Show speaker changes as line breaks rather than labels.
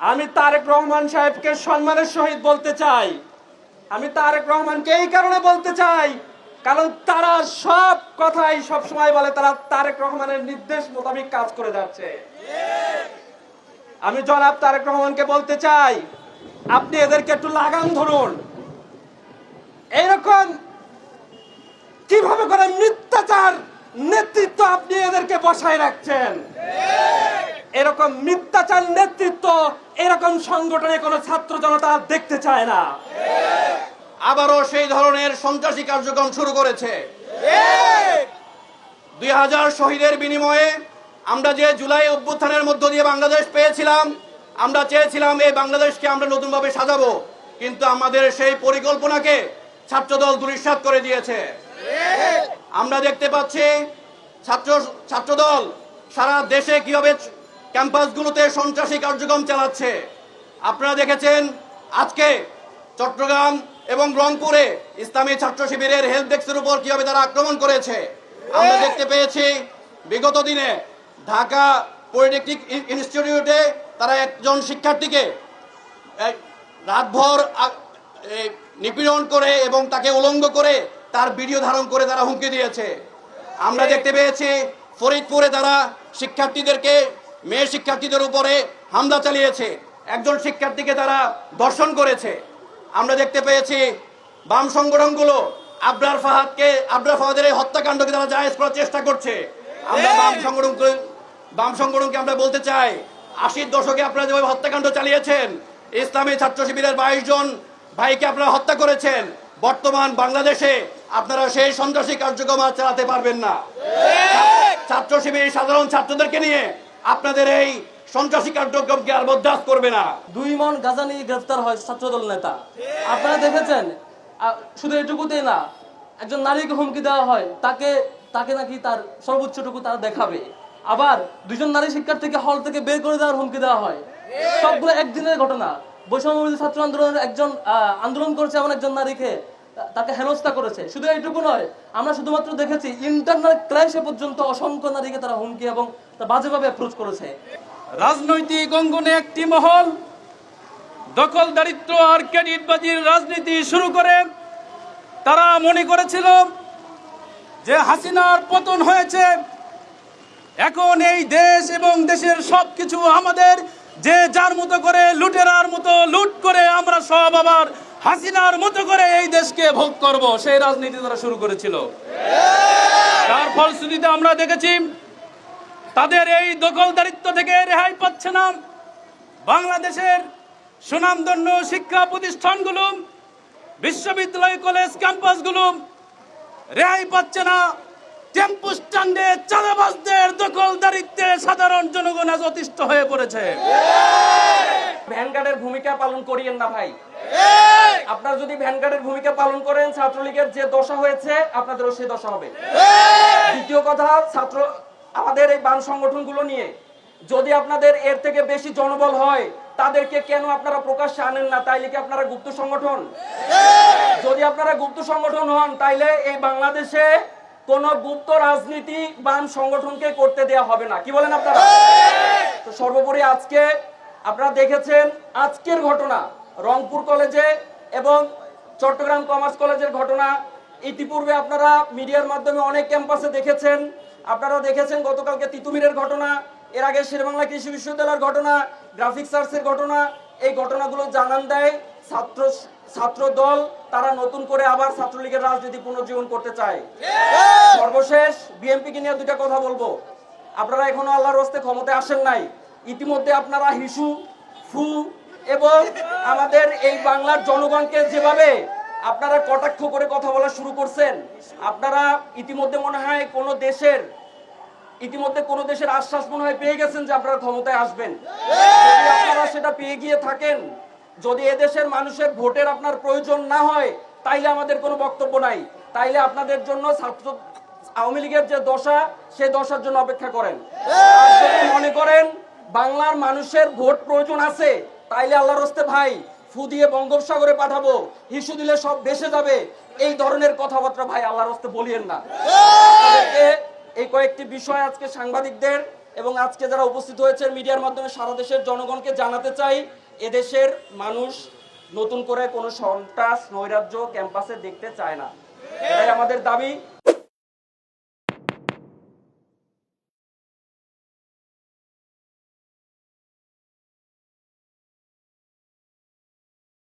আমি তারেক রহমান সাহেবকে সম্মানের সহিত বলতে চাই, আমি তারেক রহমানকে এই কারণে বলতে চাই কারণ তারা সব কথাই সব সময় বলে তারা তারেক রহমানের নির্দেশ মোতাবেক কাজ করে যাচ্ছে। আমি জনাব তারেক রহমানকে বলতে চাই, আপনি এদেরকে একটু লাগাম ধরুন। এরকম কিভাবে করে মিথ্যাচার নেতৃত্ব আপনি এদেরকে বসায় রাখছেন? এরকম মিথ্যাচার নেতৃত্ব এরকম সংগঠনে কোনো ছাত্র জনতা দেখতে চায় না।
আবারও সেই ধরনের সন্ত্রাসী কার্যক্রম শুরু করেছে। 2000 শহীদের বিনিময়ে আমরা যে জুলাই অভ্যুত্থানের মধ্য দিয়ে বাংলাদেশ পেয়েছিলাম, আমরা চেয়েছিলাম এই বাংলাদেশকে আমরা নতুনভাবে সাজাবো, কিন্তু আমাদের সেই পরিকল্পনাকে ছাত্রদল ধূলিসাৎ করে দিয়েছে। আমরা দেখতে পাচ্ছি ছাত্রদল সারা দেশে কিভাবে ক্যাম্পাসগুলোতে সন্ত্রাসী কার্যক্রম চালাচ্ছে। আপনারা দেখেছেন আজকে চট্টগ্রাম এবং রংপুরে ইসলামী ছাত্র শিবিরের হেল্প ডেস্কের উপর কিভাবে তারা আক্রমণ করেছে। আমরা দেখতে পেয়েছি বিগত দিনে ঢাকা পলিটেকনিক ইনস্টিটিউটে তারা একজন শিক্ষার্থীকে রাতভর নিপীড়ন করে এবং তাকে উলঙ্গ করে তার ভিডিও ধারণ করে তারা হুমকি দিয়েছে। আমরা দেখতে পেয়েছি ফরিদপুরে তারা মেয়ে শিক্ষার্থীদের উপরে হামলা চালিয়েছে, একজন শিক্ষার্থীকে তারা ধর্ষণ করেছে। আমরা দেখতে পেয়েছি বাম সংগঠনগুলো আবরার ফাহাদের এই হত্যাকাণ্ডকে তারা জায়েজ করার চেষ্টা করছে। আমরা বাম সংগঠনকে আমরা বলতে চাই, 80-র দশকে আপনারা যেভাবে হত্যাকাণ্ড চালিয়েছেন, ইসলামী ছাত্র শিবিরের 22 জন ভাইকে আপনারা হত্যা করেছেন, বর্তমান বাংলাদেশে আপনারা সেই সন্ত্রাসী কার্যক্রম আর চালাতে পারবেন না। ছাত্র শিবির সাধারণ ছাত্রদেরকে নিয়ে আপনাদের এই সন্ত্রাসী কার্যক্রমকে আর বরদাস্ত করবে না।
2 মণ গাঁজা নিয়ে গ্রেফতার হয় ছাত্রদল নেতা। আপনারা দেখেছেন, শুধু এটুকুতেই না, একজন নারীকে হুমকি দেওয়া হয়, তাকে নাকি তার সর্বোচ্চটুকু তারা দেখাবে। আবার 2 জন নারী শিক্ষার্থীকে হল থেকে বের করে দেওয়ার হুমকি দেওয়া হয়। সবগুলো একদিনের ঘটনা। বৈষম্যবিরোধী ছাত্র আন্দোলনের একজন আন্দোলন করেছে এমন একজন নারীকে তাকে হেনস্থা করেছে। শুধু এইটুকু নয়, আমরা শুধুমাত্র দেখেছি ইন্টারনাল ক্রাইসে পর্যন্ত অসংখ্য নারীকে তারা হুমকি এবং বাজেভাবে অ্যাপ্রোচ করেছে।
রাজনৈতিক অঙ্গনে একটি মহল দখলদারিত্ব আর ক্রেডিটবাজির রাজনীতি শুরু করে তারা মনে করেছিল যে হাসিনার পতন হয়েছে, এখন এই দেশ এবং দেশের সবকিছু আমাদের, যে যার মতো করে লুটেরার মতো লুট করে আমরা সব আবার হাসিনার মতো করে এই দেশকে ভোগ করব, সেই রাজনীতি তারা শুরু করেছিল। তার ফলশ্রুতিতে আমরা দেখেছি তাদের এই দখলদারিত্ব থেকে রেহাই পাচ্ছে না বাংলাদেশের সুনামধন্য শিক্ষা প্রতিষ্ঠানগুলো, বিশ্ববিদ্যালয়, কলেজ, ক্যাম্পাসগুলো রেহাই পাচ্ছে না। টেম্পু স্ট্যান্ডে চাঁদাবাজদের দখলদারিত্বে সাধারণ জনগণ আজ অতিষ্ঠ হয়ে পড়েছে।
ভ্যানগার্ডের ভূমিকা পালন করিয়েন না ভাই। আপনারা যদি ভ্যানগার্ডের ভূমিকা পালন করেন, ছাত্রলীগের যে দশা হয়েছে আপনাদেরও সেই দশা হবে। দ্বিতীয় কথা, আমাদের এই বাম সংগঠনগুলো নিয়ে যদি আপনাদের এর থেকে বেশি জনবল হয়, তাদেরকে কেন আপনারা প্রকাশ্যে আনেন না? তাইলে কি আপনারা গুপ্ত সংগঠন? যদি আপনারা গুপ্ত সংগঠন হন, তাইলে এই বাংলাদেশে কোন গুপ্ত রাজনীতি বাম সংগঠনকে করতে দেয়া হবে না। কি বলেন আপনারা? তো সর্বোপরি আজকে আপনারা দেখেছেন আজকের ঘটনা, রংপুর কলেজে এবং চট্টগ্রাম কমার্স কলেজের ঘটনা। ইতিপূর্বে আপনারা মিডিয়ার মাধ্যমে অনেক ক্যাম্পাসে দেখেছেন। আপনারা দেখেছেন গতকালকে তিতুমিরের ঘটনা, এর আগে শেরেবাংলা কৃষি বিশ্ববিদ্যালয়ের ঘটনা, গ্রাফিক্স আর্টসের ঘটনা। এই ঘটনাগুলো জানান দেয় ছাত্র দল তারা নতুন করে আবার ছাত্রলীগের রাজনীতি পুনর্জীবন করতে চায়। সর্বশেষ বিএনপিকে নিয়ে 2টা কথা বলবো। আপনারা এখনো আল্লাহর হস্তে ক্ষমতায় আসেন নাই। ইতিমধ্যে আপনারা হিসু, ফু এবং আমাদের এই বাংলার জনগণকে যেভাবে আপনারা কটাক্ষ করে কথা বলা শুরু করছেন, আপনারা ইতিমধ্যে মনে হয় কোনো দেশের আশ্বাস মনে হয় পেয়ে গেছেন যে আপনারা ক্ষমতায় আসবেন। যদি আপনারা সেটা পেয়ে গিয়ে থাকেন, যদি এদেশের মানুষের ভোটের আপনার প্রয়োজন না হয়, তাইলে আমাদের কোনো বক্তব্য নাই। তাইলে আপনাদের জন্য আওয়ামী লীগের যে দশা, সেই দশার জন্য অপেক্ষা করেন। আর যদি মনে করেন বাংলার মানুষের ভোট প্রয়োজন আছে, তাইলে আল্লাহর হস্তে ভাই ফু দিয়ে বঙ্গোপসাগরে পাঠাবো, হিসু দিলে সব ভেসে যাবে, এই ধরনের কথাবার্তা ভাই আল্লাহর হস্তে বলিয়েন না। এই কয়েকটি বিষয় আজকে সাংবাদিকদের এবং আজকে যারা উপস্থিত হয়েছে মিডিয়ার মাধ্যমে সারা দেশের জনগণকে জানাতে চাই, এদেশের মানুষ নতুন করে কোনো সন্ত্রাস নৈরাজ্য ক্যাম্পাসে দেখতে চায় না। এটাই আমাদের দাবি।